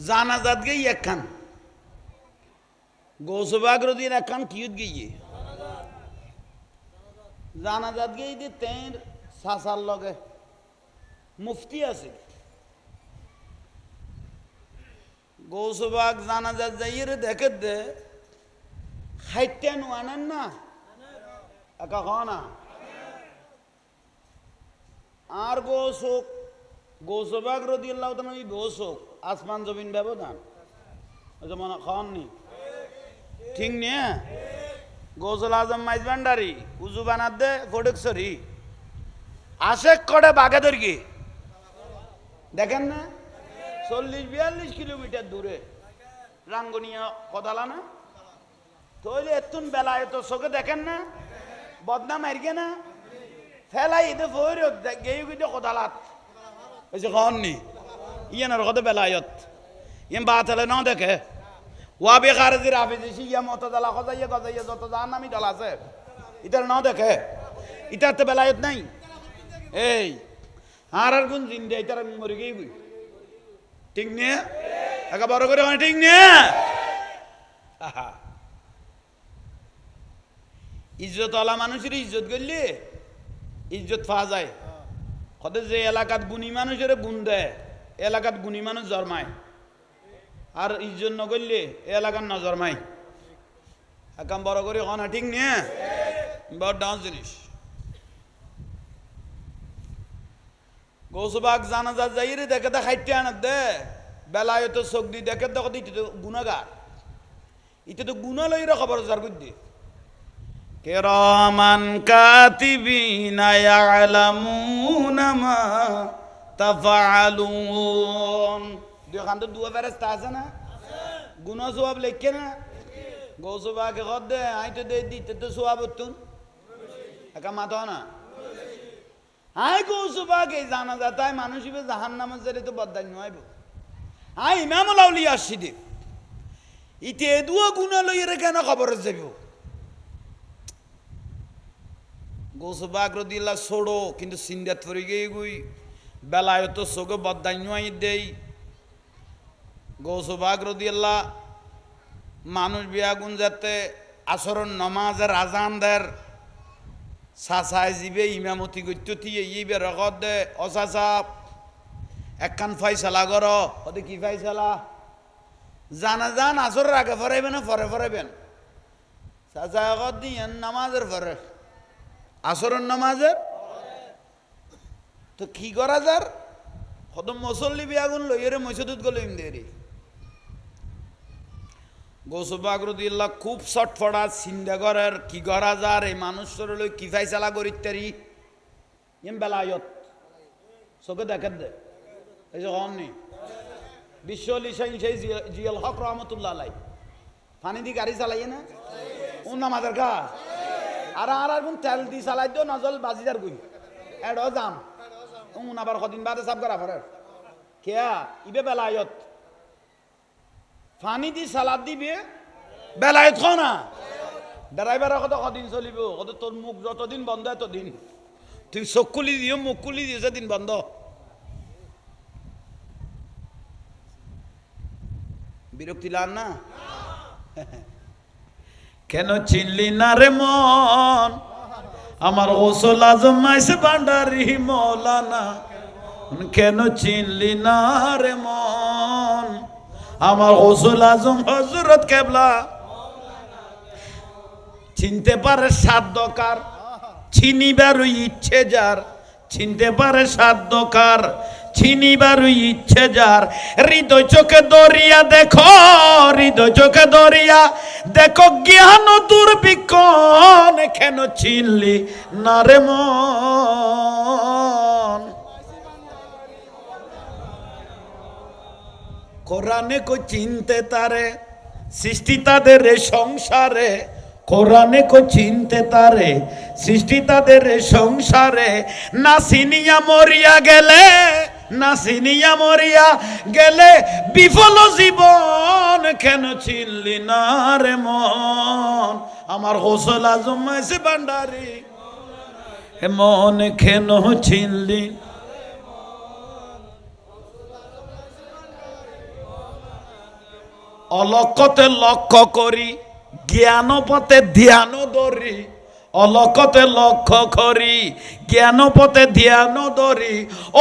জানাজাত গই একখান গৌসবাগ রদিন একখান কিউত গিয়ে জানাজাত গই দি তের সাসার লগে মুফতি আছে গৌসবাগ জানাজাত যাইয়ে দেখে দে খাইতেন আনেন না একা খাওয়া না আর গৌসবাগ রদিয়াল্লাহ তাআলা গোসক আসমান জমিন ব্যবধান মনে খাওয়াননি ঠিক নিয়ে গৌসুল আজম মাইজ ভান্ডারি উজু বানাত দে ফটেকসরি আশেক করে বাগাদরগি দেখেন না 40-42 কিলোমিটার দূরে রাঙ্গুনিয়া কদালা না তাহলে এতুন বেলা এত চোখে দেখেন না বদনাম আইরগে না ফেলাই এতে ফোর গেয়ে গিয়ে কদালাত ওই যে খাওয়াননি ইয়ানোর কত বেলায়ত ইয়ান বাত হলে ন দেখে ওয়াবি খারেজি রাফিজি শিয়া মতদালা খজাইয়া গজাইয়া যত জাহান্নামী দল আছে ইতার ন দেখে ইতার তো বেলায়ত নাই এই আর গুণ জিন্দে ইতার আমি মরে গেই বুই ঠিক নিয়ে একা বড় করে ঠিক নিয়ে ইজ্জত আলা মানুষের ইজ্জত করলে ইজ্জত পাওয়া যায় কত যে এলাকাত গুণী মানুষের গুণ দেয় এলাকাত গুণী মানুষ জন্মায় আর ইজ্জত নগরলে এলাকার ন জন্মায় একাম বড় করে কনা ঠিক নিয়ে বড় ডাউন জিনিস গৌসবাগ জানাজা যাই রে দেখে খাইতে আনার দে বেলায় তো চোখ দি দেখে দেখো ইতে তো গুণাগার ইতে তো গুণালয়ীরা খবর যার বুদ্ধি কিরামান কাতিবিনা ইয়ালামুনা মা তাফআলুন দুখান তো দুয়া ফেরেশতা আছে না গুনাহ সওয়াব লেখে না গৌসবাগে কদ দে আইতে দে দিতে তো সওয়াব তুন একা মাথা না আই গৌসবাগে জানা যাতায় মানুষ ইবে জাহান্নামে জেরে তো বদদান নয়ব আই ইমামুল আউলিয়া আশিদে ইতে দুয়া গুনাহ লইরে কেন খবর যাবে গৌসবাগ রদিয়াল্লাহ ছোড়ো কিন্তু সিন্দাত ফরি গই গুই বেলায় তো সোগে বদাই দেই গৌসবাগ রদিয়াল্লাহ মানুষ বিয়াগুন যাতে আসরণ নমাজের আজান দের সাসায় জিবে ইমামতি গত্যতি ইবে রগত দে অসাসা একখান ফাইসালা গর ওদের কি ফাইসালা জানা জান আসরের আগে ফরাইবেন না ফরে ফরাইবেন সাসা আগত দিয়ে নামাজের ফরে আসরের নামাজের তো কি করা যার কত মুসল্লি বিয়াগুন লইরে মসজিদত গলিম দেরি গৌসবাগ রদিয়াল্লাহ খুব ছটফটা চিন্তা করার কি করা যার এই মানুষের লই কি ফাইসালা করিতারি এম বেলায়ত চোখে দেখে দে এই যে হননি বিশ্বলি সেই জিয়াল হক রহমতুল্লাহ আলাই পানি দি গাড়ি চালাইয়ে না ও নামাজের গা আর কোন তেল দি চালাই দিও নজল বাজিদার গুই এডো যাম উন আবার কদিন বাদে সাব করা ফরে কেয়া ইবে বেলায়ত ফানি দি সালাদ দিবে বেলায়ত খাও না ড্রাইভার কত কদিন চলিব কত তোর মুখ যতদিন বন্ধ এতদিন তুই চোখ খুলি দিও মুখ খুলি দিও সেদিন বন্ধ বিরক্তি লান না কেন চিনলি না রে মন আমার গৌসুল আজম মাইজ ভান্ডারি মৌলানা কেন চিনলি না রে মন আমার গৌসুল আজম হযরত কেবলা চিনতে পারে সাধ্যকার চিনিবার ইচ্ছে যার চিনতে পারে সাধ্যকার চিনিবার ইচ্ছে যার হৃদয় চোখে দরিয়া দেখো হৃদয় চোখে দরিয়া দেখো জ্ঞান দুর্বিক্ষণ কেন চিনলি না রে মন কোরআনে কো চিনতে তারে সৃষ্টি তাদের সংসারে কোরআনে কো চিনতে তারে সৃষ্টি তাদের সংসারে না চিনিয়া মরিয়া গেলে না চিনিয়া মরিয়া গেলে বিফল জীবন কেন চিনলি না রে মন আমার গৌসুল আজম মাইজ ভান্ডারি মন কেন চিনলি অলকতে লক্ষ্য করি, জ্ঞান পথে ধ্যান ধরি। অলকতে লক্ষ্য করি, জ্ঞান পথে ধ্যান ধরি।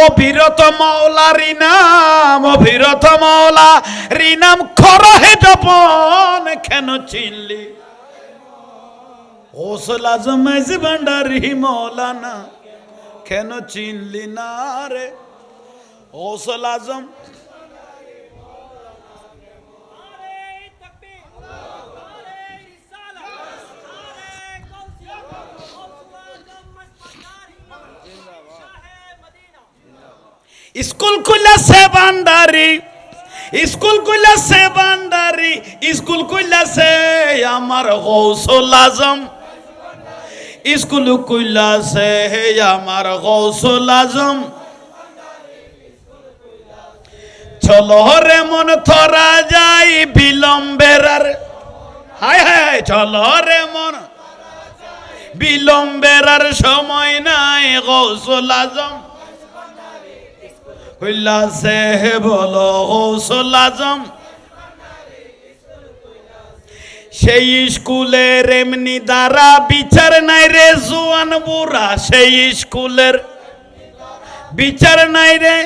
অবিরত মাওলারি নাম, অবিরত মাওলারি নাম করহে জপন, কেন চিনলি গৌসুল আজম মাইজ ভান্ডারি মৌলানা, কেন চিনলি না রে গৌসুল আজম। স্কুল খুলেছে ভান্ডারি, স্কুল খুলেছে ভান্ডারি, স্কুল খুলেছে আমার গৌসুল আজম। স্কুল খুলেছে আমার গৌসুল আজম। চলো রে মন থরা যাই বিলম্বের আর, হায় হায় চলো রে মন বিলম্বের আর সময় নাই গৌসুল আজম কইলাছে বলো গৌসুল আজম। সেই স্কুলের এমনি দ্বারা বিচার নাই রে জোয়ান বুড়া, সেই স্কুলের বিচার নাই রে।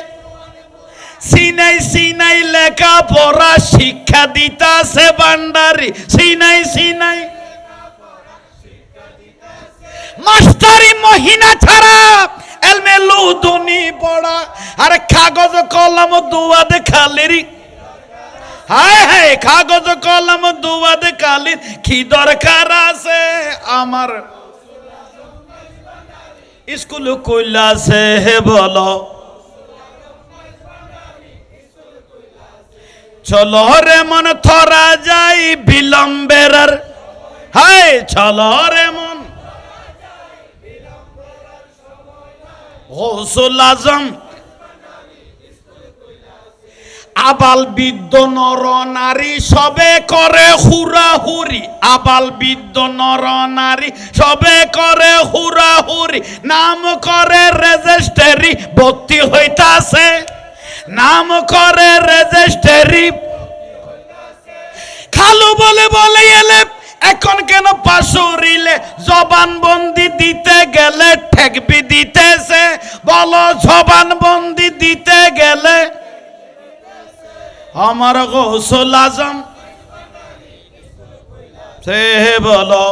সিনাই সিনাই লেখা পড়া শিক্ষা দিতাছে ভান্ডারি, সিনাই সিনাই মাস্টারি মহিনা ছাড়া এলমে লুদুনি পড়া, আর কাগজ কলম দুয়াদ খালির, হায় হায় কাগজ কলম দুয়াদ খালির কি দরকার আছে আমার। স্কুল কইলাছে হে বলো চলো রে মন থরা যাই বিলম্বের আর, হায় চলো রে মন গৌসুল আজম। আবাল বৃদ্ধ নর নারী সবে করে হুরাহুরি, আবাল বৃদ্ধ নর নারী সবে করে হুরাহুরি। নাম করে রেজিস্ট্রি ভর্তি হইতাছে, নাম করে রেজিস্ট্রি। খালু বলে বলে এলে এখন কেন পাশুরিলে, জবান বন্দি দিতে গেলে ঠেকবি দিতেছে, বলো জবান বন্দি দিতে গেলে আমার গৌসুল আজম। সে বলো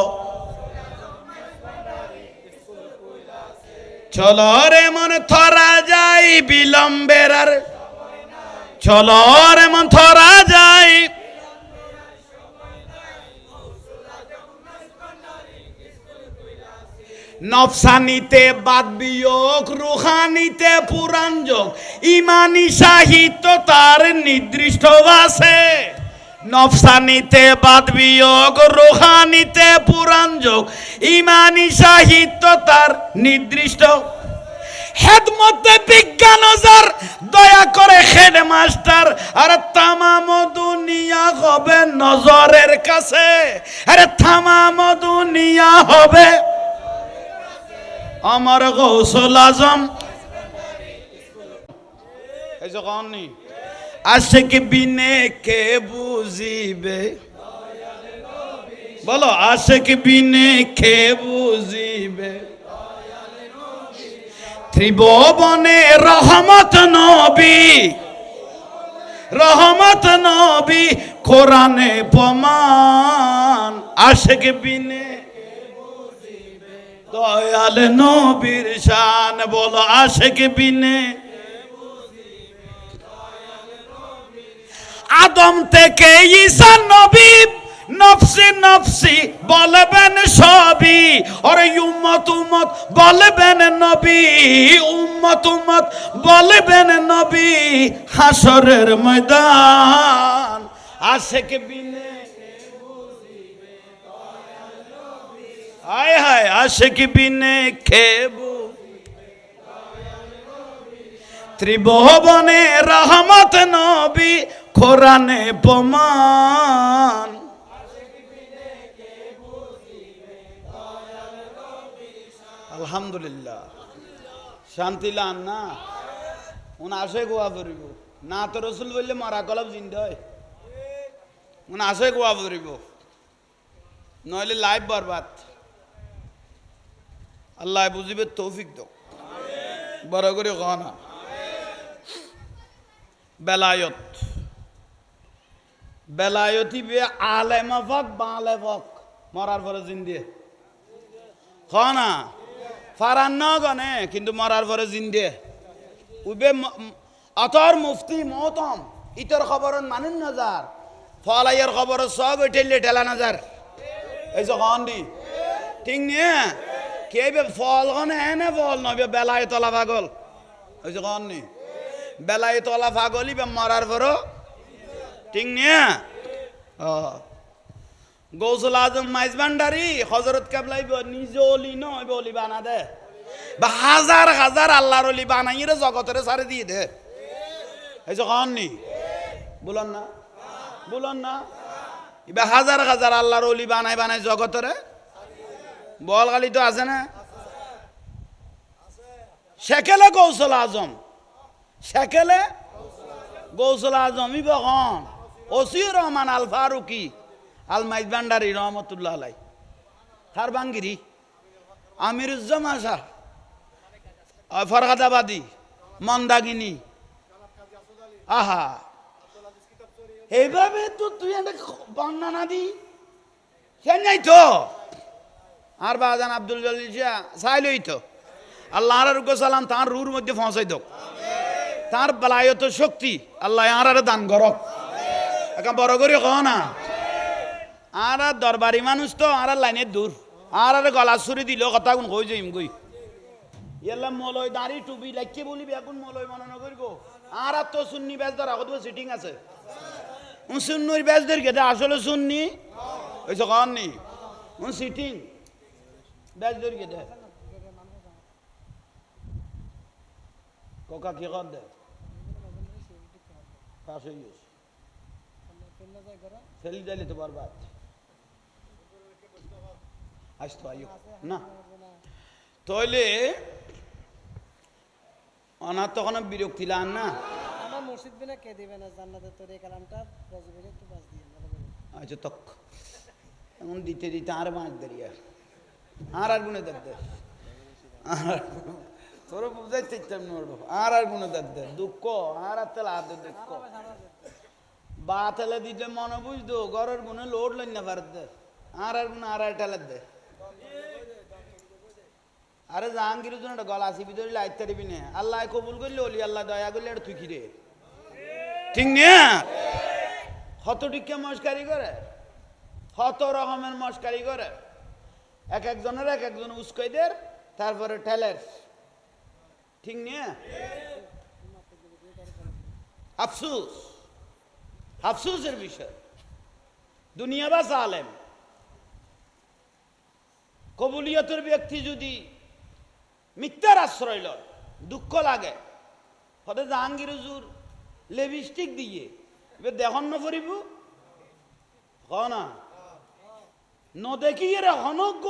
চলো রে মন থরা যাই বিলম্বের আর, চলো রে মন থরা যাই। নফসানিতে বাদ বিয়োগ, রুহানিতে পুরাণ যোগ, ইমানি সাহিত্য তার নির্দিষ্ট আছে। নফসানিতে বাদ বিয়োগ, রুহানিতে পুরাণ যোগ, ইমানি সাহিত্য তার নির্দিষ্ট। হেদমতে বিজ্ঞান যার দয়া করে হেড মাস্টার, আর তামাম দুনিয়া হবে নজরের কাছে, আরে তামাম দুনিয়া হবে আমার গৌসুল আজম। এই যে কননি আশিক বিনে কে বুঝিবে, বলো আশিক বিনে কে বুঝিবে। ত্রিভুবনে রহমত নবী, রহমত নবী কোরআনে প্রমাণ। আশিক বিনে দয়াল নবীর শান, বলো আশিক বিনে। আদম থেকে ঈসা নবী নফসি নফসি বলবেন সবই, ওরে উম্মত উম্মত বলবেন নবী, উম্মত উম্মত বলবেন নবী হাসরের ময়দান। আশিক বিনে হায় হায় আশিক বিনে খেবু। ত্রিভুবনে রহমত নবী কোরআনে প্রমাণ। আলহামদুলিল্লাহ শান্তি লান না উন আসে গোয়া পড়িব না তো রসুল বললে মারা কলব জিন্দা হয়। মানে আসে কোয়া পড়িব নইলে লাইফ বরবাদ আল্লাহ বুঝিবে তৌফিক দাও বড় করে কনা বেলায়ত বেলায়তি বে আলেমা ফক বালে ফক মরার পরে জিন্দে কনা ফারান ন গনে কিন্তু মরার পরে জিন্দে উবে অতর মুফতি মহতম ইতর খবরন মানুন নজার ফলাইয়ের খবর সব ঠেললে ঠেলা নজার এই যে কন দি ঠিক নিয়ে কে বে ফল গনে এনে ফল নবে বেলায় তলা পাগল ওই যে কন নি বেলায় তলা পাগলই বে মরার পরও ঠিক নিয়ে গৌসুল আজম মাইজ ভান্ডারি হজরত কেবলাই নিজে অলি নয় অলি বানা দে বা হাজার হাজার আল্লাহর অলি বানাই রে জগতের সারে দিয়ে দে এই যে কন নি বলুন না বলুন না এবার হাজার হাজার আল্লাহর অলি বানাই বানাই জগতের বল গালি তো আছে না সেকেলে গৌসুল আজম সেকেলে গৌসুল আজম ইবন ওসির রহমান আল ফারুকি আল মাইজ ভান্ডারি রহমতুল্লাহ আলাই খার বাঙ্গিরি আমিরুজ্জামান শাহ ফরহাদাবাদী মন্দাগিনী আহা এইভাবে তো তুই একটা বর্ণনা দি সে নাই তো আর বাজান আব্দুল জলিল শাহ চাইলই তো আল্লাহ সালাম তার রুর মধ্যে পৌঁছাই দোক তার বেলায়ত শক্তি আল্লাহ আর দান করক এখন বড় করে কহ না আর দরবারি মানুষ তো আর লাইনের দূর আর গলা ছুরি দিল কথা কোন কই যাইম গই ইয়াল্লা মলয় দাড়ি টুপি লাইকে বলি এখন মলয় মনে নকরি গো আর তো সুন্নি ব্যাস ধর আগত সিটিং আছে সুন্নির ব্যাস ধর গেছে আসলে সুন্নি ওই যে কন নি সিটিং ব্যাস ধর গেছে কোকা কি কর দে পাশ হয়ে গেছে ফেলি দিলে তো বরবাদ আসতো আয়ু না তাইলে অনার তখন বিরক্তি লান না আমার মুর্শিদ বিনা কে দিবে না জান্নাতে তোর এই কালামটা রাজীবের একটু বাস দিয়ে আচ্ছা তক এখন দিতে দিতে আর বাঁচ দাঁড়িয়ে আর গুনে দেখতে তোর বুঝাইতে ইচ্ছাম নড়বো আর গুনে দেখতে দুঃখ আর তেল আর দুঃখ বা তেলে দিতে মনে বুঝতো ঘরের গুনে লোড লইন না পারত আর গুনে আর টেলার দে আরে জাহাঙ্গীর জন্য একটা গলা আসি ভিতরে লাইট তারিবি না আল্লাহ কবুল করলে অলি আল্লাহ দয়া করলে এটা তুই কিরে ঠিক না কত টিকা মস্কারি করে কত রকমের মস্কারি করে এক একজনের এক একজন উস্কাইদের তারপরে ঠেলের ঠিক নিয়ে আফসুস আফসুসের বিষয় দুনিয়াবাস আলেম কবুলিয়তের ব্যক্তি যদি মিথ্যার আশ্রয় লয় দুঃখ লাগে হতে জাহাঙ্গীর হুজুর লিপস্টিক দিয়ে এবার দেখন না পড়িব না নদেখি এর অনজ্ঞ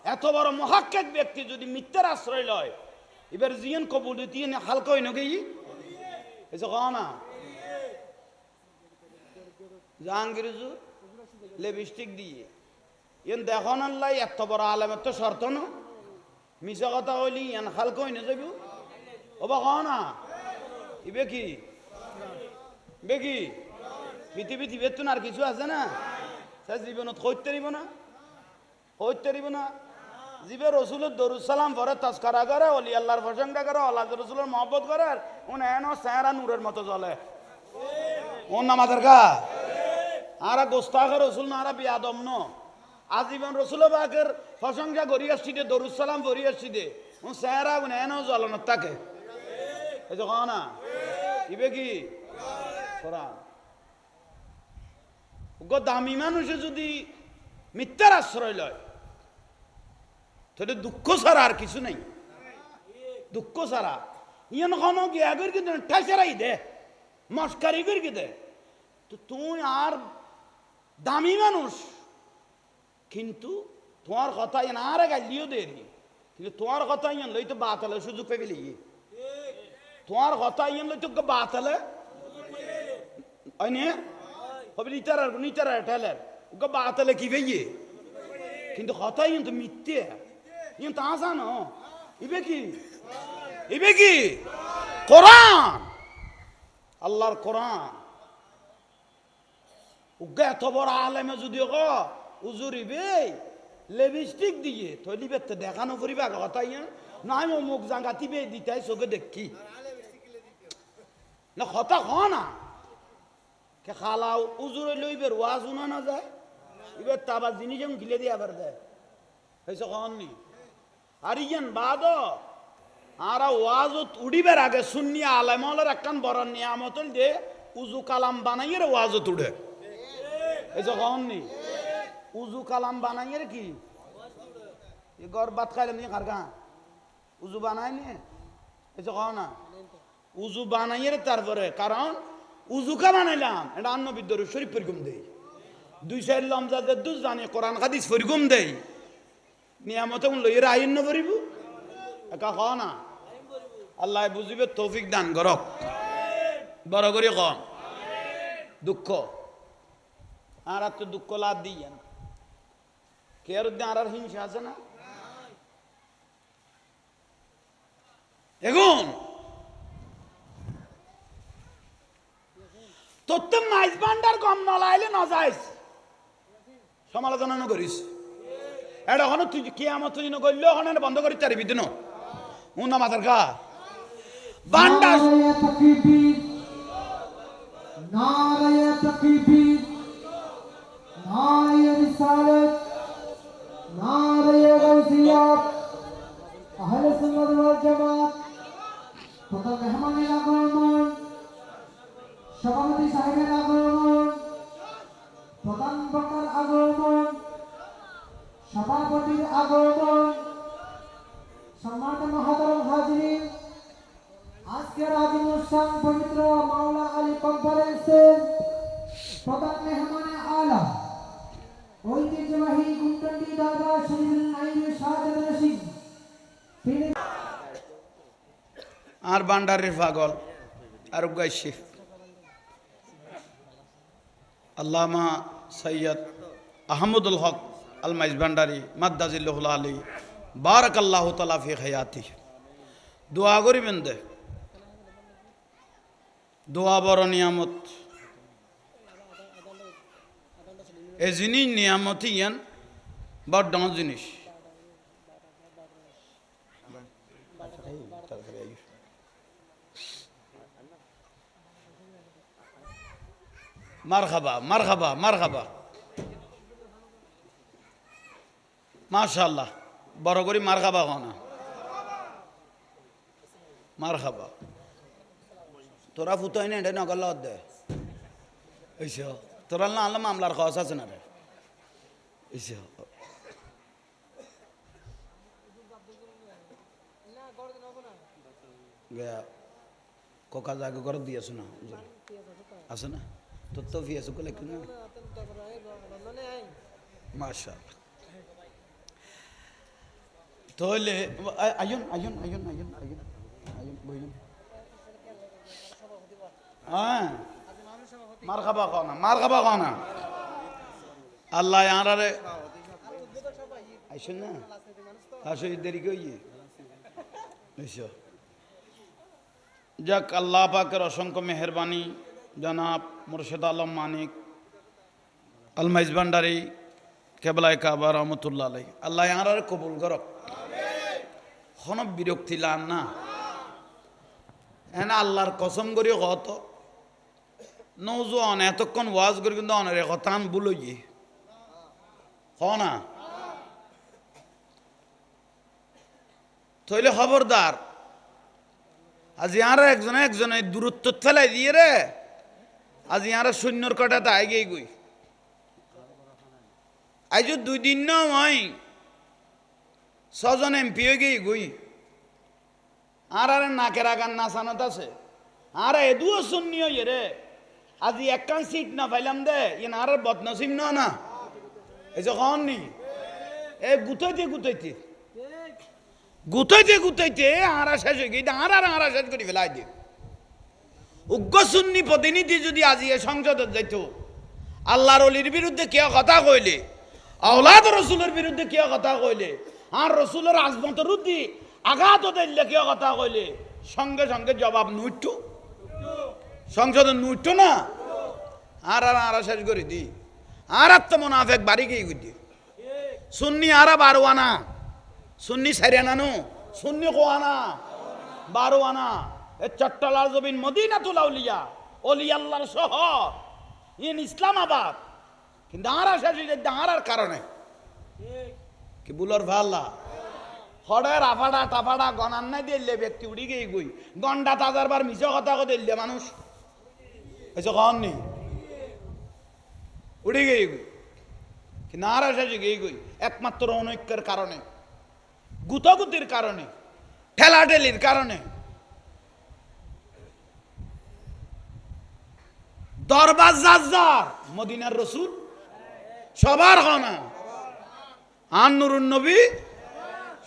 এত বড় মহাক্কেক ব্যক্তি যদি মিথ্যার আশ্রয় লয় এবার জিয়ন কবুলিয়ত হালকা হই নগে এসে না জাহাঙ্গীর হুজুর লিপস্টিক দিয়ে ইন দেখন আল্লাহ এত বড় আলেমের তো শর্ত না মিশা কথা হইলি এন হালকা হই না যাব ওবা না ইবে কি বেকি পৃথিবীতে বেতন আর কিছু আছে না সে জীবনত কইতে পারিব না কইতে পারিব না জীবে রসুলের দরুদ সালাম পরে তস্করা করে অলি আল্লাহর প্রশংসা করে আল্লাহ রসুলের মহব্বত করে উন এন চেহারা নূরের মতো জ্বলে ওর নামাজের গা আর গোস্তাখের রসুল না আর বিয়াদম ন আজীবন রসুল বাকের প্রশংসা করি আসছি দে দরুদ সালাম করি আসছি দে ও চেহারা উন এন জ্বলন থাকে এই যে না ইবে কি কোরআন দামি মানুষে যদি মিথ্যার আশ্রয় লয় তাহলে দুঃখ ছাড়া আর কিছু নাই দুঃখ ছাড়া ইয়ান কোন গিয়া করি কিন্তু ঠাসারাই দে মস্কারি করি দে তো তুই আর দামি মানুষ কিন্তু তোমার কথা ইয়ান আর গালিও দে কিন্তু তোমার কথা ইয়ান লই তো বাতালে সুযোগ পেবি তোমার কথা ইয়ান লই তো বাতালে হবে নিতার ঠেলের ওকে বাতালে কি ভেইয়ে কিন্তু কথাই কিন্তু মিথ্যে কিন্তু তা জানো ইবে কি কোরআন আল্লাহর কোরআন উগে এত বড় আলেমে যদি উজুরিবে লিপস্টিক দিয়ে তৈরি তো দেখানো করিবা কথাই না আমি মুখ জাঙ্গাতিবে দিতাই চোখে দেখি না কথা খ না কে খালাও উজুরে লইবের ওয়াজ উনা না যায় এবার তাবার জিনিস যেমন গিলে দিয়ে আবার দেয় হয়েছে কননি আর ইয়ান বাদ আর ওয়াজত উড়িবার আগে সুন্নি আলেমলের একখান বড় নিয়ামতল দিয়ে উজু কালাম বানাইয়ের ওয়াজত উড়ে এই যে কননি উজু কালাম বানাইয়ের কি গড় ভাত খাইলাম নি কার গা উজু বানাই নি এই যে কহ না উজু বানাইয়ের তারপরে কারণ উজুকা বানাইলাম এটা অন্য বিদ্যুৎ শরীফ পরিকম দেই 2 লমজাদের দুজ জানে কোরআন হাদিস পরিকম দেই নিয়ামত লইয়ের আইন পড়িব একা ক না আল্লাহ বুঝিবে তৌফিক দান করক বড় করে ক দুঃখ আর তো দুঃখ লাভ দিয়েন কে আর হিংসা আছে না এখন তোর তো মাইজ ভান্ডার কম নলাইলে ন যাইস সমালোচনা ন করিস এটা হন তুই কিয়ামত তুই নগরলে হন বন্ধ করি তারি বিদিন উনা মাথার কা ভান্ডার নারায়ে তাকবীর নারায়ে রিসালাত নারায়ে গাউসিয়াত আহলে সুন্নাত ওয়াল জামাত প্রধান মেহমানের আগমন সভাপতি সাহেবের আগমন প্রধান বক্তার আগমন সভাপতির আগমন সম্মানিত মহাতরম হাজিরিন আজকের আজিমুসান পবিত্র মাওলা আলী কনফারেন্সের প্রধান মেহমানে আলা ঐতিহ্যবাহী গুন্ডন্ডি দরবার শরীফুল নাইবে শাহাদাত রশিদ আর ভান্ডারের পাগল আর গাইছি আল্লামা সৈয়দ আহমদুল হক আল মাইজ ভান্ডারি মাদ্দাজিল্লাহুল আলী বারাকাল্লাহু তাআলা ফি হায়াতি দোয়া করিবেন দে দোয়া বড় নিয়ামত এ জিনিস নিয়ামত ইয়ান বড় ডাঙর জিনিস মারহাবা মারহাবা মারহাবা মাশাআল্লাহ বড় করে মারহাবা হনা মারহাবা তোরা ফুতাই না এটা নগল দে এইসো তোরা না আল্লাহ মামলার খরচ আছে না রে এইসো গয়া কোকা জাগে করে দিয়েছ না আছে না তোর তো ফিয়েছো কলে কিনা মাশাআল্লাহ তাহলে আয়ুন আয়ুন আয়ুন আয়ুন আয়ুন আয়ুন বইন হ্যাঁ মার খাবা কনা আল্লাহ আরে আইসুন না আসো দেরি কইয়ে এসো যাক আল্লাহ পাকের অসংখ্য মেহেরবানি জনাব মুর্শিদ আলম মানিক আল মাইজ ভান্ডারি কেবলায় কাবা রহমতুল্লাহ আলাই আল্লাহ আরে কবুল করক হন বিরক্তি লান না হ্যাঁ আল্লাহর কসম করি কত নৌজোয়ান এতক্ষণ ওয়াজ করি কিন্তু অনেক কথান বুলইয়ে হ না তইলে খবরদার আজ ইয়ারা একজনে দূরত্ব ফেলাই দিয়ে রে আজ ইয়ারা সৈন্যর কটাতে আগে গই আজ 2 দিন নয় 6 জন এমপি হয়ে গিয়ে গই আর নাকের আগান নাচানত আছে আর এদুও শুননি রে আজি একখান সিট না পাইলাম দে ইন আর বদনসিব না এই যে কননি এ গুতাইতে আরা শেষ হয়ে গিয়ে আরা শেষ করে ফেলাই দিয়ে উগ্র সুন্নি প্রতিনিধি যদি আজি এ সংসদে যাইতো আল্লাহর অলির বিরুদ্ধে কেউ কথা কইলে, আওলাদ রসুলের বিরুদ্ধে কেউ কথা কইলে, আর রসুলের আজমতের উদ্দি আঘাত দিলে কেউ কথা কইলে, সঙ্গে সঙ্গে জবাব নুইটু, সংসদে নুইটু না, আর শেষ করে দি। আর তো মোনাফেক বাড়ি গিয়ে গুদি সুন্নি আরা বারোয়ানা, সুন্নি সারিয়ানানু, সুন্নি কোয়ানা বারোয়ানা। এ চট্টলার জমিন মদিনাতুল আউলিয়া, অলি আল্লাহর শহর, ইন ইসলামাবাদ। কিন্তু আরা শেষ আর কারণে কি বুলর ভাল্লা হড়ের আফাড়া টাফাড়া গনার নাই দিলে ব্যক্তি উড়ি গিয়ে গই গন্ডা তাজারবার মিশো কথা কথা দিলে মানুষ এসে কন নেই উড়ে গিয়ে গই। কিন্তু আর শেষে গিয়ে গই একমাত্র অনৈক্যের কারণে, গুতাগুতির কারণে, ঠেলাঠেলির কারণে। দরবার যার মদিনার রসুল সবার হনা, আর নুরুন নবী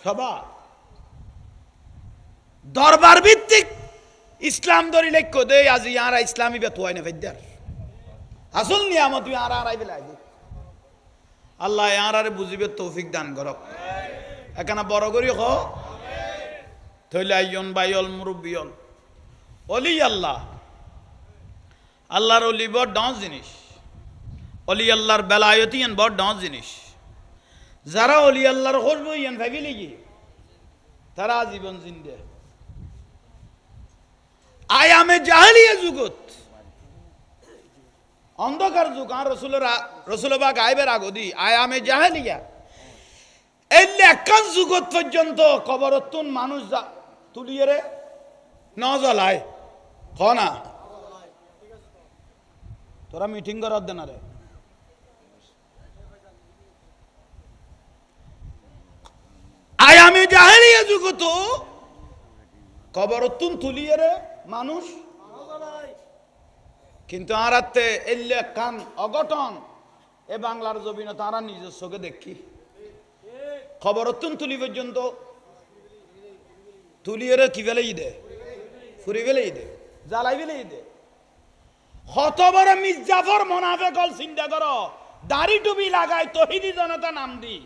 সবার। দরবার ভিত্তিক ইসলাম ধরি লক্ষ্য দে আজ ইয়ারা ইসলামী বেতুয়াই না ফেদার আসল নিয়ামত আর আড়াই বেলা আল্লাহ আর বুঝিবে তৌফিক দান করক। এখানে বড় করি হ থইলে আইয়ন বাইল মুরব্বিয়ল অলি আল্লাহ, আল্লাহর অলি বড় ডাঁস জিনিস, অলি আল্লাহর বেলায়তি এন বড় ডাঁস জিনিস। যারা অলি আল্লাহর খুশবু ইয়ান ভাবিলে গিয়ে তারা জীবন জিন্দে আয়ামে জাহেলিয়া যুগত অন্ধকার যুগ আর রসুলবা গায়েবের আগদি আয়ামে জাহেলিয়া এলে একান যুগত পর্যন্ত কবরতুন মানুষ তুলিয়ে রে ন জ্বলায় না তোরা মিটিং করার দেন রে আয়ামে জাহেলিয়া যুগত কবরতুন তুলিয়ে রে মানুষ। কিন্তু আর এলে কান অঘটন এ বাংলার জমিনে তারা নিজস্বকে দেখি খবরতুন তুলি পর্যন্ত তুলিয়ে রে কি ফেলেই দে, ফুরি ফেলেই দে, জ্বালাই ফেলেই দে। কত বড় মির্জাফর মোনাফেকল চিন্তা করো, দাড়ি টুপি লাগায় তহিদি জনতা নাম দি,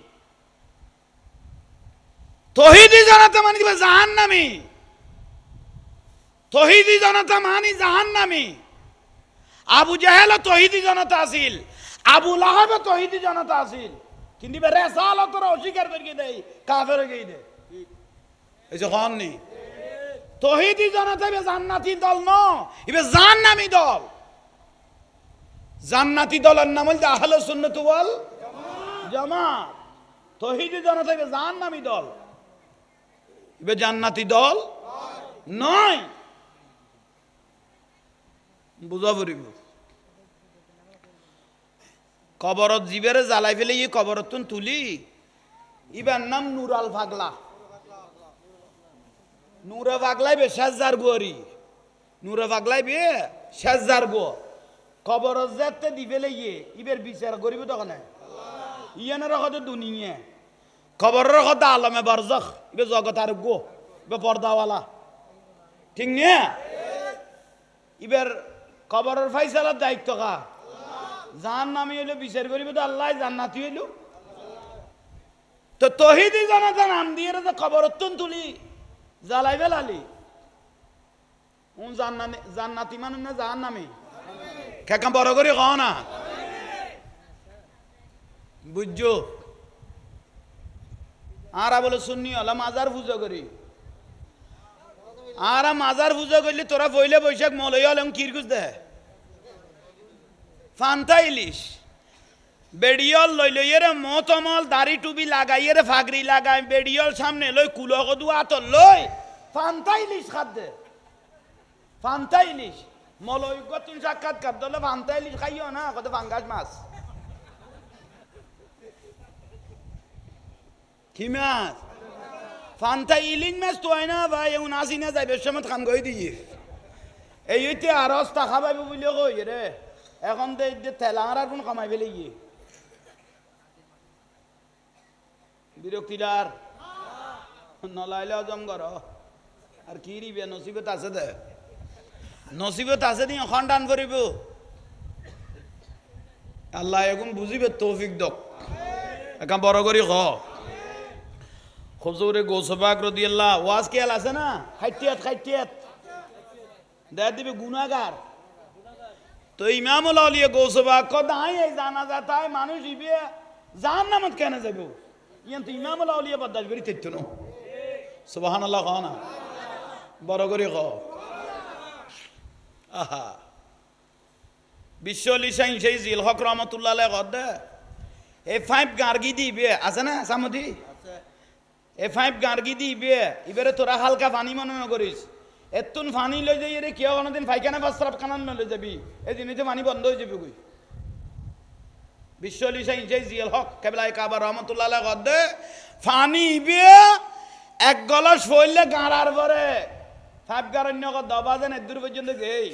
তহিদি জনতা মানে দিবে জাহান্নামী, তহিদি জনতা মানি জাহান্নামী। আবু জাহেল তহিদি জনতা আছিল, আবু লাহাব তহিদি জনতা আছিল, কিন্তু রেসালতর অস্বীকার করিয়ে দেয়, কাফের গিয়ে দেয়। এই যে হন নি তহিদি জনতা ইবে জান্নাতি দল ন, ইবে জাহান্নামী দল। জান্নাতি দলের নাম হল আহলে সুন্নাত ওয়াল জামাত। তহিদি জনতা ইবে জাহান্নামী দল, ইবে জান্নাতি দল নয়। বুঝা পড়িব কবরত জীবেরে জ্বালাই ফেলে ই কবরতুন তুলি, ইবার নাম নুরাল পাগলা। নুরা পাগলাই বে শেষজার গুয়ারি, নুরা পাগলাই বে শেষজার গো কবরত যেতে দি ফেলে ইয়ে ইবের বিচার করিব তখন ইয়ানের কথা দুনিয়া খবরের কথা আলমে বারজখ, ইবে জগৎ আর গো বে পর্দাওয়ালা ঠিক নিয়ে ইবের কবরের ফাইসালার দায়িত্ব কা জাহান্নামী হইলো বিচার করিব তো আল্লাহ, জান্নাতি হইল তো তহিদি জনতা নাম দিয়ে যে কবরতুন তুলি জ্বালাই ফেলালি জান্নাতি মানুষ না জাহান্নামী খেকা বড় করে কও না বুঝছো। আর বলে শুননি হলাম মাজার পূজা করি, আর মাজার পূজা করলে তোরা পয়লা বৈশাখ মলয় হলাম কিরগুজ দে ফান্তা ইলিশ বেড়িয়ল লই লই রে মতমল দাড়ি টুপি লাগাই রে ফাগরি লাগাই বেড়িয়ল সামনে লই কুলো কদু আতর লই ফান্তা ইলিশ খাদ দে। ফান্তা ইলিশ মলয় গতুন সাক্ষাৎ কাপ দলে ফান্তা ইলিশ খাইও না কত ফাঙ্গাস মাছ কি মাছ ফান্তা ইলিশ মাছ তো হয় না ভাই এমন আসি না যাই বেশ সময় খান গই দিয়ে এই হইতে আর অস্তা খাবাইব বলে কই রে এখন তো ঠেলা আর কোন কামাই ফেলে গিয়ে বিরক্তিদার নলাইলে হজম কর আর কি রিবে নসিবত আছে দে, নসিবত আছে দি এখন দান করিব আল্লাহ এখন বুঝিবে তৌফিক দক এখন বড় করি খ খুজুরে গোসবাক রদিয়াল্লাহ ওয়াজ কেয়াল আছে না খাইটিয়াত দেয়া দিবে গুনাহগার তো ইমামুল আউলিয়া গোসবাক কদাই এই জানাজা তাই মানুষ ইবে জাহান্নামত কেন যাবে ইয়ান তো ইমামুল আউলিয়া বদাস বেরি তেত্য ন সুবহানাল্লাহ কহ না বড় করে খ আহা বিশ্বলিশাইন সেই জিল হক রহমতুল্লাহ আলাইহি কদে A5 গার্গি দিবে আছে না সামদি A5 গার্গি দিবে এবারে তোরা হালকা পানি মনে করিস এতুন পানি লই যাই রে কেউ কোনদিন পায়খানা প্রস্রাব কানান লই যাবি এই জিনিসে পানি বন্ধ হয়ে যাবে কই বিশ্বলিশাইন সেই জিল হক কেবলাই কাবা রহমতুল্লাহ আলাইহি কদে পানি ইবে এক গলাস ফইলে গাঁড়ার পরে 5 গারণ্য কদ বাজেন দূর পর্যন্ত গেই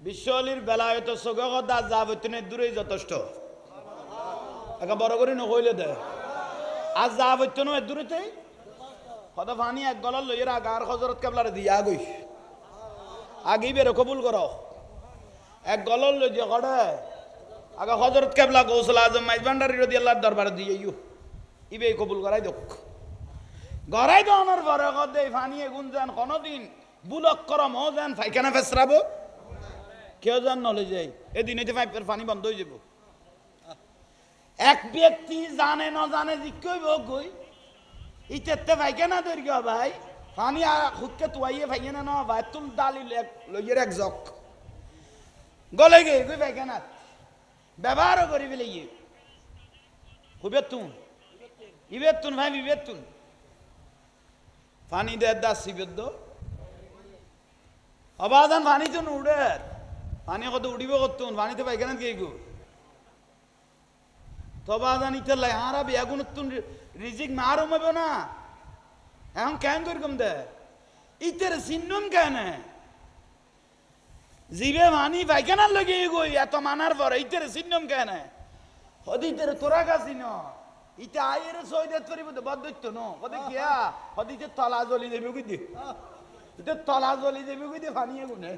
বিশ্বলির বেলায়ত সগগদা যাবতনে দূরেই যথেষ্ট একা বড় করে নকইলে দে আজ যাবতনে দূরেতেই কত পানি এক গলার লইরা গার হযরত কেবলারে দিয়া গই আগেই বের কবুল করো এক গলার লই যে কড়ে আগা হযরত কেবলা গৌসুল আজম মাইজভান্ডারী রাদিয়াল্লাহু দরবারে দিয়েইও ইবে কবুল করাই দক গড়াই দনের পরে কদে পানি এগুন যান কোনদিন বুলক করম ও যান পায়খানা ফেসরাবো কেউ জান নলে যাই এদিন হইতে পাইপের পানি বন্ধ হয়ে যাব এক ব্যক্তি জানে না জানে জিকই বকই ইতেতে পায়খানা দৈর্ঘ্য ভাই পানি হুককে তুয়াইয়ে পাইখানা না ভাই তুল ডালি লইয়ের এক জক গলে গে কই পায়খানা ব্যবহার করি ফেলে ইয়ে ইবেতুন ভাই ইবেতুন পানি দেয় দাস সিবেদ্দ অবাদান পানি তো উড়ে পানি কত উড়িব করতুন পানিতে পাইখানা কে গো তবাদান ইতালাই হারা বেগুন তুন রিজিক মারুম হবে না এখন কেন করকম দে ইতের সিন্নম কেন জিবে মানি পাইখানা লগে গই এত মানার পরে ইতের সিন্নম কেন হদিতের তোরা কাছি ন ইতে আয়ের সৈদাত করিব তো বদ্ধ ন কদে কিয়া হদিতে তলা জ্বলি দেবে কই দি ইতে তলা জ্বলি দেবে কই দি পানি গুনে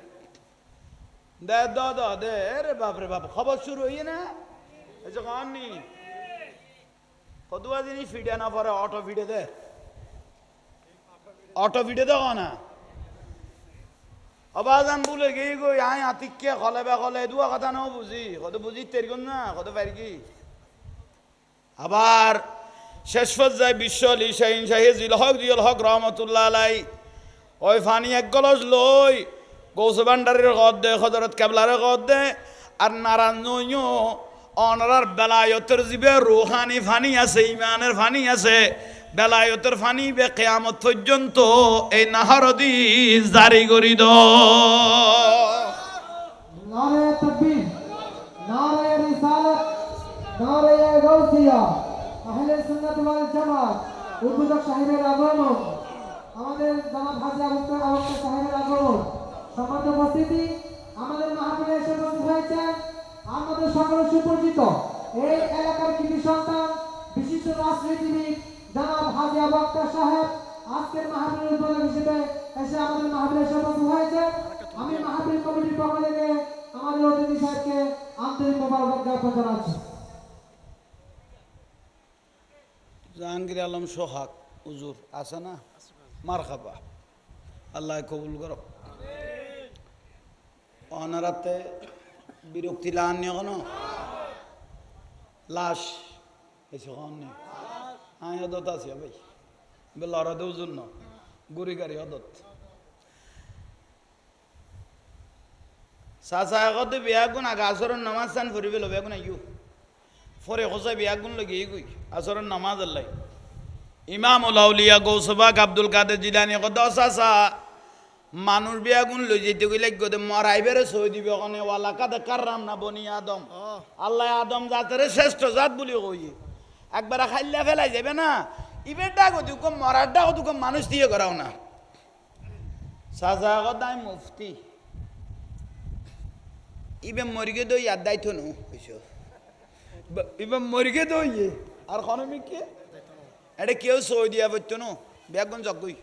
দে দে রে বাপ রে বাপ খবর শুরু হইয়ে না এই যে কাননি কদুয়া জিনিস ফিডে না পরে অটো ফিডে দে না আবাজান বলে গিয়ে গই আয় আতিককে কলে দুয়া কথা নাও বুঝি কত বুঝি তেরগুন না কত পারি কি আবার শেষ পর্যায়ে বিশ্বলি শাহিন শাহি জিল হক রহমতুল্লাহ আলাই ওই ফানি এক গলস লই গৌসবান্ডারের গদ দে হযরত কেবলার গদ দে আর নারায়ণ অনারার বেলায়তের জিবে রুহানি ফানি আছে ইমানের ফানি আছে বেলায়তের ফানি বে কিয়ামত পর্যন্ত এই নাহরদি জারি করি দ নারে তাকবীর নারে রিসালাত নারে গাউসিয়া আহলে সুন্নাত ওয়াল জামাত উদ্বোধক সাহেবের আগমন আমাদের জামাত হাজি আবুবকর সাহেবের আগমন সম্মানিত উপস্থিতি আমাদের মাহফিলে এসে উপস্থিত হয়েছে আমাদের সকলের সুপরিচিত এই এলাকার কৃতি সন্তান বিশিষ্ট রাজনীতিবিদ জনাব হাজি আবুবকর সাহেব আজকের মাহফিলের উদ্বোধক হিসেবে এসে আমাদের মাহফিলে এসে উপস্থিত হয়েছে আমি মাহফিল কমিটির পক্ষ থেকে আমাদের অতিথি সাহেবকে আন্তরিক মোবারকবাদ জ্ঞাপন জানাচ্ছি। জাহাঙ্গীর আলম সোহাগ হুজুর আছে না মারহাবা আল্লাহ কবুল করো অনারাতে বিরক্তি লান কোনো লাশ এসে নেই হ্যাঁ অদত আছে ভাই লড়াদেও জন্য গুড়ি গাড়ি অদত চাচা আগতে বিয়াগুন আগে আসরের নামাজ চান ফুরি পেলো বেগুন আইও ফরে হোসা বিয়াগুন লগে গই আসরের নামাজ আল্লাহ ইমামুল আউলিয়া গৌসবাক আব্দুল কাদের জিলানী কত চাচা মানুষ বিয়াগুন লই যেতে গই লাগবে মরাইবেরে সই দিবে ওখানে ওয়ালা কাদে কাররাম না বনি আদম আল্লাহ আদম জাতের শ্রেষ্ঠ জাত বলি কই একবার খাইলা ফেলাই যাবে না ইবেরটা কত কম মরারটা কত কম মানুষ দিয়ে করাও না চাচা কদাই মুফতি ইবে মরিগে দই আর দায়িত্ব নো ইবে মরিগে দই আর খনমি কে এটা কেউ সই দিয়া পড়তো নো বেগুন জগই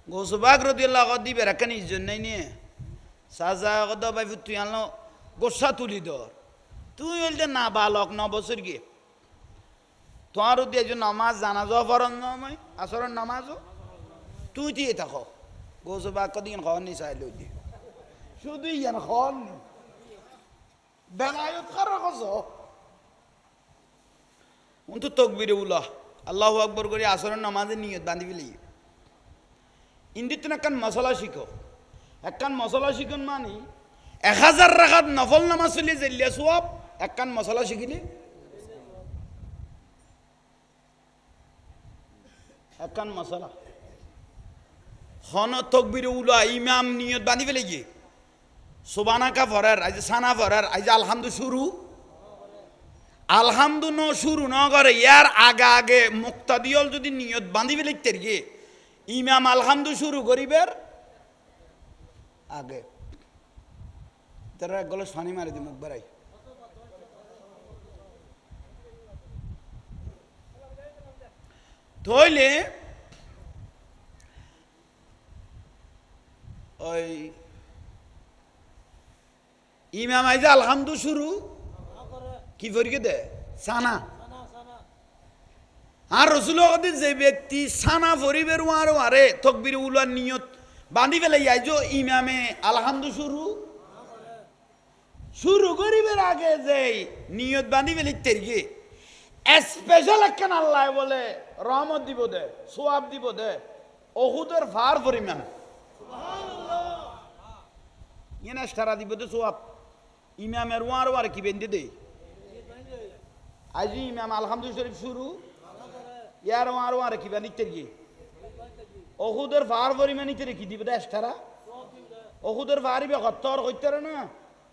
গৌসবাক রাদিয়াল্লাহু দিবে রাখানি জন্যই নিয়ে সাজা কত ভাই তুই আনলো গোসা তুলি ধর তুই হইলে না বালক 9 বছর গিয়ে তোমার দিয়ে যে নামাজ জানাজা ফরন নয় আসরের নামাজও তুই দিয়ে থাকো গোসো বা কদিন খাওয়ার নি চাইলে দিয়ে শুধু ইয়ান খাওয়ার নি বেলায়ত খারা কস তো তকবিরে উল্লাহ আল্লাহু আকবর করে আসরের নামাজের নিয়ত বান্ধি ফেলি ইন্দিত একখান মশলা শিখো একখান মশলা শিখুন মানে 1000 রাকাত নফল নামাজ চলি জেলিয়া সোয়াব একখান মশলা শিখিলি একখান মশলা হন তকবিরে উলা ইমাম নিয়ত বান্ধি ফেলে গিয়ে সুবানাকা ভরার আজ সানা ভরার আজ আলহামদু শুরু আলহামদু ন শুরু ন করে ইয়ার আগে আগে মুক্তাদিয়ল যদি নিয়ত বান্ধি ফেলে গিয়ে ইমাম আলহামদু শুরু করিবের আগে তারা এক গলে সানি মারি দি মুখ বেড়াই ধইলে ওই ইমাম আইজা আলহামদু শুরু কি ফরিকে দে সানা আর রসুল যে ব্যক্তি সানা ফরিবের আরো আরে তকবির উলার নিয়ত বান্ধি ফেলে আইজো ইমামে আলহামদু শুরু শুরু করিবের আগে যে নিয়ত বান্ধি ফেলে তেরগে স্পেশাল একখান আল্লাহ বলে রহমত দিব দে সোয়াব দিব দে ওহুদের ফার পরিমাণ ইয়ে সারা দিব দে সোয়াব ইমামের আরো আর কি বেঁধে দে আজি ইমাম আলহামদু শরীফ শুরু ইয়ার আরো আর কি বান্ধি তেরগে ওহুদের ফার পরিমাণ ইতে কি দিব দে এক্সট্রা ওহুদের ফারিবে হত্তর হইতে না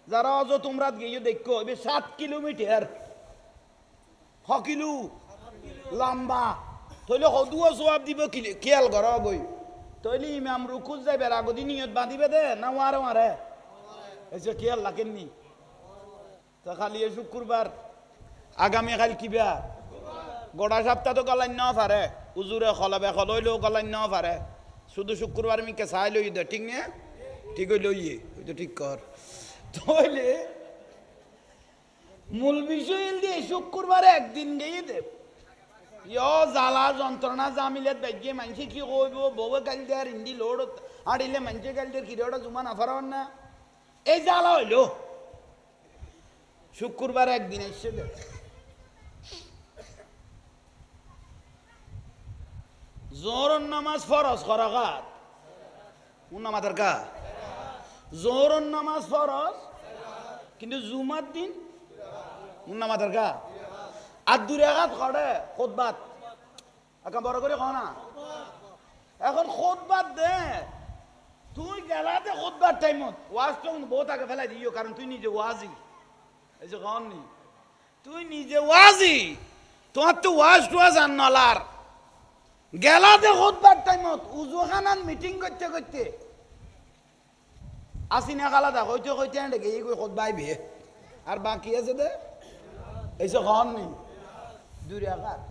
যারা অজ তোমরা গিয়ে দেখো এবে 7 কিলোমিটার 6 কিলো লম্বা তইলে হদুয়া জবাব দিব খেয়াল করা বই তইলে ইমাম রুকুজ যাইবে আগদি নিয়ত বাঁধিবে দে না ওয়ারে ওয়ারে এসে খেয়াল লাগেননি তো খালি শুক্রবার আগামীকাল কিবা গোটা সপ্তাহ তো গলাইন না পারে উজুরে খলাবে খলইলেও গলাইন না পারে শুধু শুক্রবার আমি চাই লই দে ঠিক না ঠিক হইল ইয়ে ওই তো ঠিক কর তাহলে মূল বিষয় দিয়ে শুক্রবারে একদিন গিয়ে দেব জ্বালা যন্ত্রণা জামিলেত বেগে মানুষে কি কইব বউে গাল দেয়ার হিন্দি লোড আড়িলে মানুষে গাল দেয়ার কিরোটা জুমা না ফারান না এই জ্বালা হইল শুক্রবার একদিন এসে দেব জোহর নামাজ ফরজ করাঘাত নামাজের কা জোহর নামাজ ফরজ কিন্তু জুমার দিন নামাজের কা আর 2 রাকাত করে খুতবাত এখন বড় করে কও না এখন খুতবাত দে তুই গেলাতে খুতবার টাইমত ওয়াজ তো বহুত আগে ফেলাই দিও কারণ তুই নিজে ওয়াজি এই যে কওনি তুই নিজে ওয়াজি তোমার তো ওয়াজ আননালার গেলাতে খুতবার টাইমত উজুখানান মিটিং করতে করতে আসিনা গালাদা হইতে হইতে এন্ড গিয়ে কই খুতবা আইবে আর বাকি আছে দে এই যে কওনি 2 রাকাত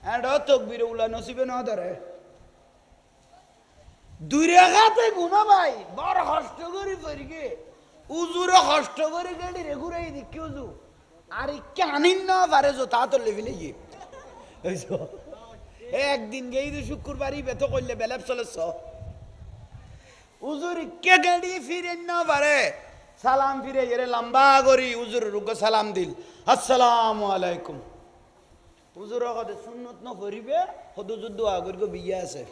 এন্ড তকবীর উলা নসিবে না ধরে 2 রাকাতে গুনা ভাই বড় কষ্ট করি ফরিকে উজুরে কষ্ট করে গেলি রে ঘুরাই দি কি উজু আর কানিন না পারে যো তা তো লেভেলে গিয়ে এইসো একদিন গেই তো শুক্রবারই বেত করলে বেলাপ চলেছ উজুর কে গেড়ি ফিরে না পারে সালাম ফিরে এরে লম্বা করি উজুর রুগ সালাম দিল আসসালামু আলাইকুম উজুর কথা সুন্নত না করিবে হদু যুদ্ধ আগর গো বিয়া আছে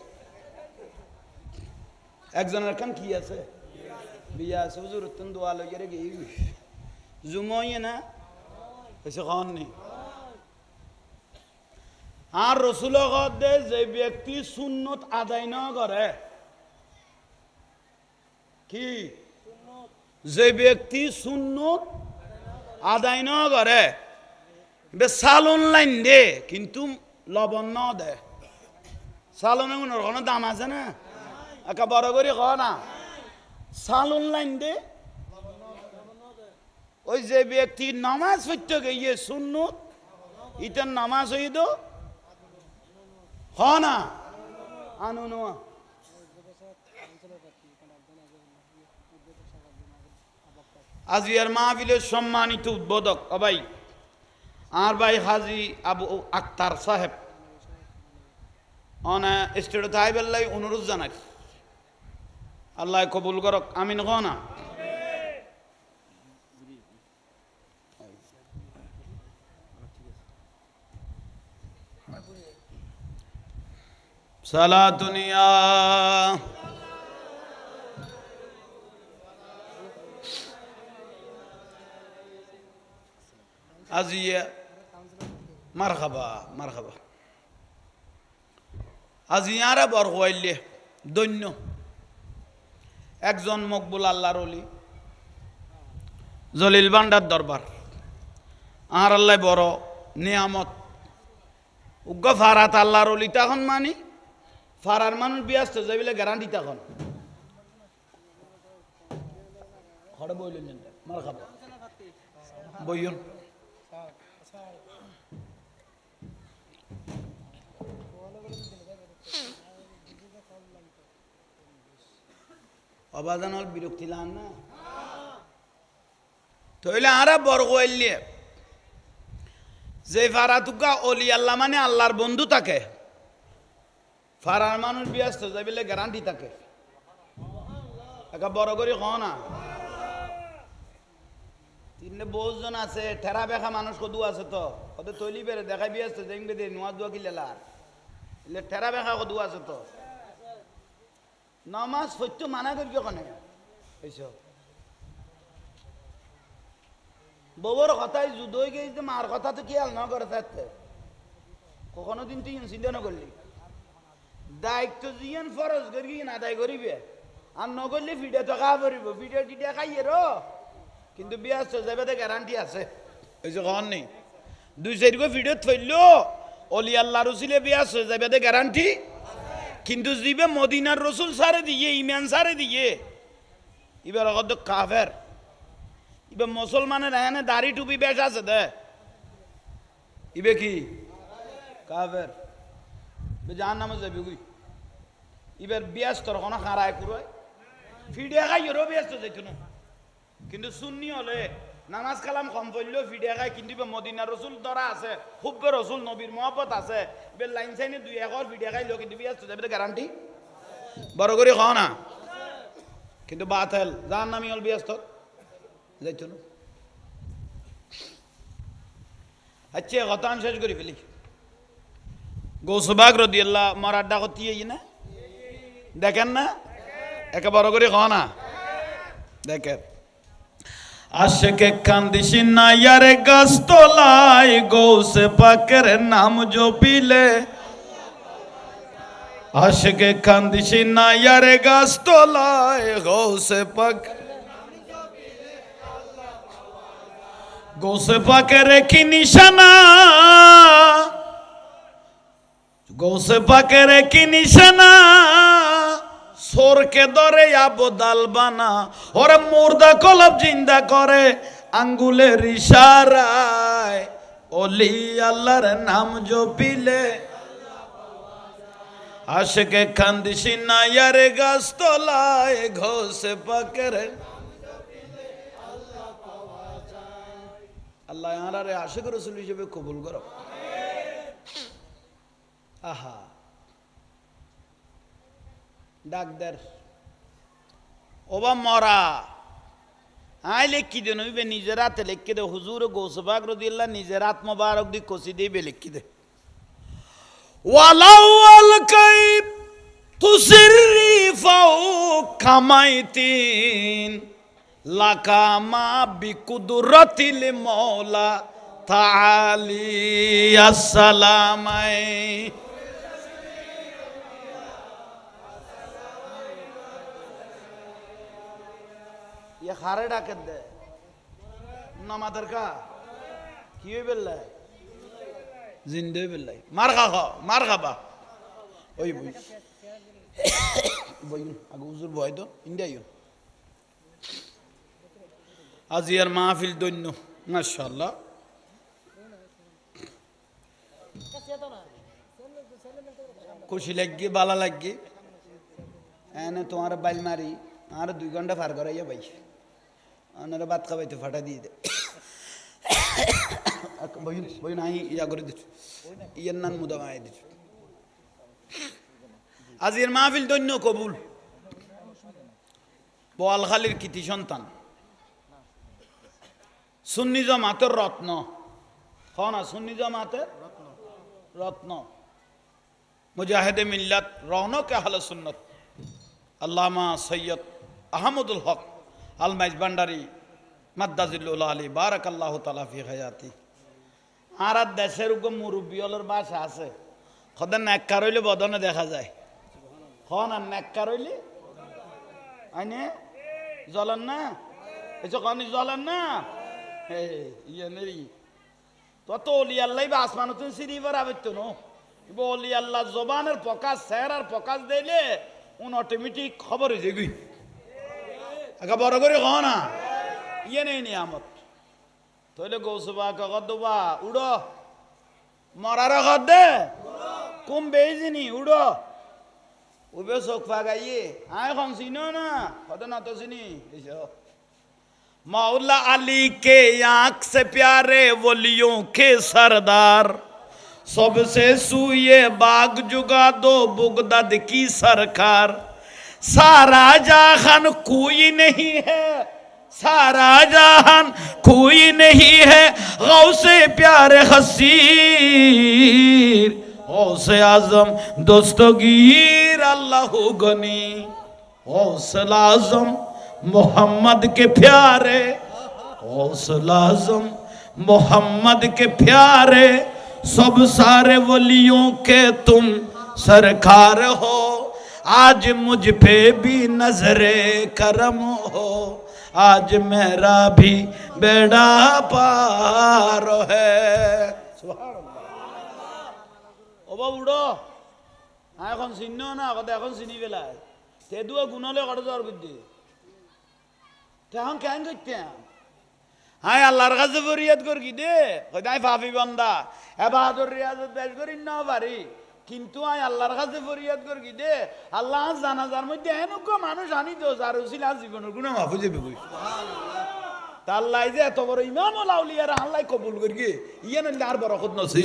একজনের কান কি আছে বিয়া আছে উজুর তুন দোয়া লগে রে গই জুমইয়ে না এসে খান নেই আর রসুল দে যে ব্যক্তি সুন্নত আদায় না করে কি যে ব্যক্তি সুন্নত আদায় না করে সালন লাইন দে কিন্তু লবণ না দে সালনে কোনো দাম আছে না একা বড় করে ক না সালন লাইন দে ওই যে ব্যক্তি নামাজ পড়তে গিয়ে সুন্নত ইটার নামাজ হইদ হ না আনু নোয়া আজিয়ার মাহফিলের সম্মানিত উদ্বোধক ভাই আর ভাই হাজি আবু আক্তার সাহেব অনা স্টেট তাইবেল্লাই অনুরোধ জানাই আল্লাহ কবুল করক আমিন না সালাতুনিয়া আজিয়া মারহাবা মারহাবা আজিয়ারা বর হইলে দৈন্য একজন মকবুল আল্লাহর ওলি জলিল বান্ডার দরবার আর আল্লাহ বড় নিয়ামত উগ্র ফারাত আল্লাহর ওলি তখন মানি ফারার মানুষ ব্যস্ত যাইলে গ্যারান্টি তখন হরে বইলেন মারহাবা বইয়ন অবাজান হল বিরক্তি লান না তইলে আরা বর্গ এলিয়ে যে ফারাতুকা অলি আল্লাহ মানে আল্লাহর বন্ধু থাকে ফারার মানুষ ব্যস্ত যাইলে গ্যারান্টি থাকে একা বড় করে খ না তিনটে বহুজন আছে ঠেরা বেখা মানুষ কদু আছে তো ওদের তৈলি বেড়ে দেখাই ব্যস্ত দেখবে দে নোয়া দুয়া কিলেলার ঠেরা বেখা কদু আছে তো নামাজ সত্য মানা করি ওখানে এইসব বউর কথাই যুদ্ধ হয়ে গেছে মার কথা তো খেয়াল না করে থাকতে কখনো দিন তুই চিন্তা না করলি দায়িত্ব জিয়ান ফরজ করি না আদায় করিবে আর নগরলে ফিডে তো খাওয়া পড়িব ফিডে টিডে খাইয়ে রো কিন্তু ব্যস্ত যাবে তো গ্যারান্টি আছে ওই যে কখন নেই 2-4 গো ফিডে থইলো অলি আল্লাহ রসুলে ব্যস্ত যাবে তো গ্যারান্টি কিন্তু জিবে মদিনার রসুল সারে দিয়ে ইমান সারে দিয়ে এবার অগদ কাফের এবার মুসলমানের এখানে দাড়ি টুপি বেশ আছে দে ইবে কি কাফের জাহান নামে যাবি গুই এবার ব্যস্ত কোনো খারায় পুরোয় ফিডিয়া খাই এরও ব্যস্ত যাইত না কিন্তু সুন্নি হলে নামাজ কালাম কম পড়লেও ফিডিয়া খাই কিন্তু এবার মদিনার রসুল ধরা আছে হুব্বে রসুল নবীর মহব্বত আছে এবার লাইন সাইনে 2-1 ফিডিয়া খাইলেও কিন্তু ব্যস্ত যাবে গ্যারান্টি বড় করে খাও না কিন্তু বাতেল যার নামই হল ব্যস্ত যাইত না আচ্ছা কথা আমি শেষ করি ফেলি গৌসবাগ রাদিয়াল্লাহ মরার ডাকতি না দেখেন না একে বড় করে খাও না দেখেন আশেকে কান্দিসি না ইয়ারে গাছ তোলায় গৌসে পাকের নাম জপিলে আশেকে কান্দিসি না ইয়ারে গাছ তোলায় গৌসে পাক গৌসে পাকের কি নিশানা গৌসে পাকের কি নিশানা সোরকে ধরে আবদাল বানা ওরে মুর্দা কলব জিন্দা করে আঙ্গুলের ইশারায় ওলি আল্লাহর নাম জপিলে আশেকে কান্দিসি না ইয়ারে গাছ তোলায় গৌসে পাকের আল্লাহ আরে আশিক রাসূল হিসেবে কবুল করো আহা ডাকদার ওবা মরা আই লেখি দে নইবে নিজের হাতে লেখি দে হুজুর গৌসবাগ রাদিয়াল্লাহ নিজের হাত মোবারক দি কষি দিবে লেখি দে ওয়ালাওয়াল কাইব তুসিরি ফাউ কামাইতিন লাকামা বিকুদরাতিল মাওলা তাআলি আসসালামাই ये खारे डाकत दे नमादर का किए बिल्ला जिंदे बिल्ला मार खा ओई बोई बोई आगे उजुर बोई तो इंडिया यो আজিয়ার মাহফিল দৈন্য মাশাআল্লাহ খুশি লাগি বালা লাগি এনে তোমার বাইল মারি আর 2 ঘন্টা পার করাইয়া ভাই আনারা ভাত খাবাইতে ফাটা দিয়ে দে বই নাই ইয়া করে দিচ্ছ ইয়ার নান মুদামায় দিচ্ছ আজকের মাহফিল দৈন্য কবুল বোয়ালখালীর কৃতি সন্তান সুন্নি জামাতের রত্ন না সুন্নি জামাতের রত্ন মুজাহিদে মিল্লাত রৌনক আহলে সুন্নত আল্লামা সৈয়দ আহমদুল হক আল মাইজ ভান্ডারী মাদ্দাজিল্লুল আলী বারাকাল্লাহু তাআলা ফি হায়াতি। আর দেশের উপর মুরব্বিয়লের বাসা আছে খোদা নেককার হইলে বদনে দেখা যায় না নেককার হইলে আইনে জ্বলেন না এসব কনি জ্বলেন না ইয়ে নেই তত অলি আল্লাহ বা আসমান সিঁড়ি বেড়াবেত নো অলি আল্লাহ জবানের প্রকাশ চেহারার প্রকাশ দিলে উন অটোমেটিক খবর হয়ে যাবি একা বড় করে কহ না ইয়ে নেই নিয়ামত তইলে গৌসবা কগত দুবা উড়ো মরার কদ দে কুম বেজিনি উড়ো উবে চোখ ফাগাইয়ে আয় খন চিনো না কত না তো চিনি मौला अली के आंख से प्यारे वलियों के सरदार सबसे सूये बाग जुगा दो बुगदद की सरकार सारा जहान कोई नहीं है सारा जहान कोई नहीं है गौसे प्यारे हसीर गौसे आजम दोस्तगीर अल्लाह गनी गौसे आजम मोहम्मद के प्यारे हौसला आज़म मोहम्मद के प्यारे सब सारे वलियों के तुम सरकार हो आज मुझ पे भी नजरे करम हो आज मेरा भी बेड़ा पार है ओ बाबूड़ो এখন চিনো না কথা এখন চিনি পেলায় তেদুয়া গুণলে কত জ্বর বুদ্ধি এখন কেন করতে হ্যাঁ আল্লাহর কাছে ফরিয়াদ করি দে হয়তো ভাবি বন্দা এবাদর রিয়াজত বেশ করি না পারি কিন্তু আয় আল্লাহর কাছে ফরিয়াদ করি দে আল্লাহ জানাজার মধ্যে এনেক মানুষ আনি তো যার ছিল জীবনের গুণ মাফু যাবে বই তা আল্লাহ যে এত বড় ইমাম লাউলিয়ার আল্লাহ কবুল করি ইয়ে নইলে আর বড় খুদ নসি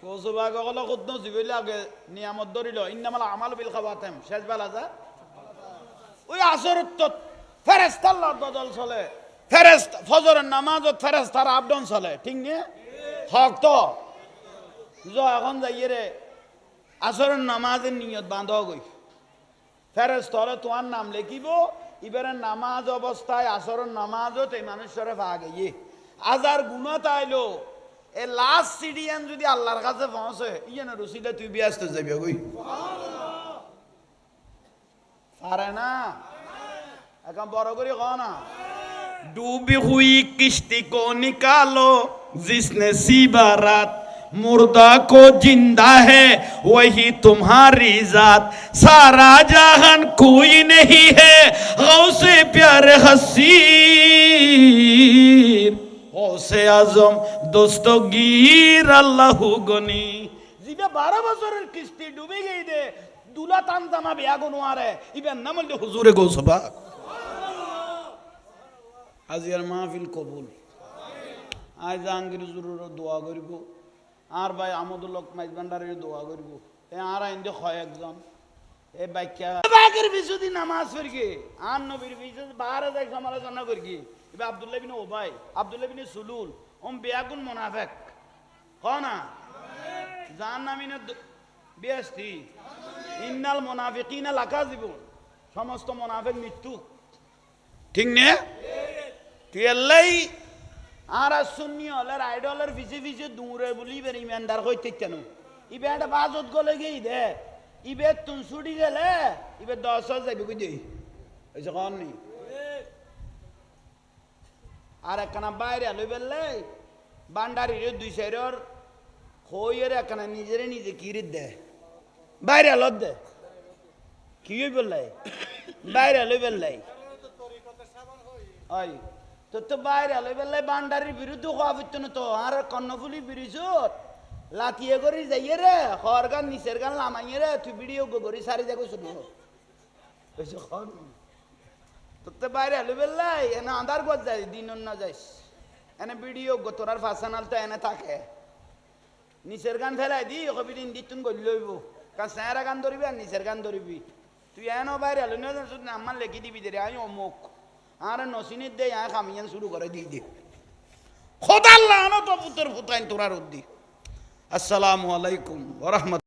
কৌসবা গলা খুদ নসি বলে আগে নিয়ামত ধরিল ইন্নামাল আমাল বিল খাওয়াতেম শেষ বেলা যা ওই আসরত ফেরেস্তাল্লাহ বদল চলে ফেরেস্ত ফজরের নামাজত ফেরেস্তার আপডাউন চলে ঠিক নে হক তো এখন যাইয়ে রে আসরের নামাজের নিয়ত বাঁধ গই ফেরেস্তা তোমার নাম লিখিব এবারে নামাজ অবস্থায় আসরের নামাজত এই মানুষের ভাগ ইয়ে আজার গুণত আইলো এ লাস্ট সিডিয়ান যদি আল্লাহর কাছে পৌঁছে ইয়ে না রসিদা তুই ব্যস্ত যাবি গই পারে না এখন বড় করে কহ না डूबी हुई किश्ती को निकालो जिसने सी बारात मुर्दा को जिंदा है वही तुम्हारी जात सारा जहान कोई नहीं है गौसे प्यारे हसीर गौसे आजम दोस्तगीर अल्लाह गनी जिबे 12 বছরের কিস্তি ডুবে গই দে দুলা তান জামা বিয়া গনোয়ারে ইবেন নাম হল হুজুরে গৌসবা আজিয়ার মাহফিল কবুল আজ জাহাঙ্গীর হুজুরের দোয়া করিব আর ভাই আমদুল হক মাইজ ভান্ডারের দোয়া করিব এ আর আইন্দে হয় একজন এ বাইকা বাগের বিশুদি নামাজ পড়ি আর নবীর বিশুদি বারে যাই সমালোচনা করি এবে আব্দুল্লাহ বিন ওবাই আব্দুল্লাহ বিন সুলুল বেয়াগুন মুনাফিক কও না জাহান্নামিনে বেহেশতি ইন্নাল মুনাফিকিনা লাকাযিবুন সমস্ত মুনাফিক মৃত্যু ঠিক নে তুই আর সুন্নি হলের আইডলের পিছে পিছে দূরে বলি বের ইমানদার কইতে কেন ইবে একটা বাজত গলে গেই দে ইবে তুন ছুটি গেলে ইবে 10 যাইবে কই দেই এসে কোন নি আর একখানা বাইরে লই বেললে বান্ডারির দুই সাইডর হইয়ের একখানা নিজেরে নিজে কিরিত দে বাইরে লদ দে কি বললে বাইরে লই বেললে ওই তো বাইরে লই বেললে বান্ডারির বিরুদ্ধে হওয়া হইতো না তো আর কর্ণফুলি বিরিজত লাতিয়ে করি যাইয়ে রে হর গান নিচের গান লামাইয়ে রে তুই ভিডিও করি সারি যাবো শুধু তোতে বাইরে হলো বেল্লাই এনে আধার গজ যাই দিন না যাইস এনে ভিডিও তোরার ফাঁসানাল তো এনে থাকে নিচের গান ফেলাই দি কবি দিন দি তুন গল লইব কারণ স্যারা গান ধরবি আর নিচের গান ধরবি তুই এনো বাইরে হলো না আমার লেখি দিবি দে আমি অমুক আর নসিনের দে আয় খামিয়ান শুরু করে দিয়ে দে খোদাল্লাহ আনো তো পুত্র ফুতাইন তোরার উদ্দি আসসালামু আলাইকুম ওয়া রাহমাতুল্লাহ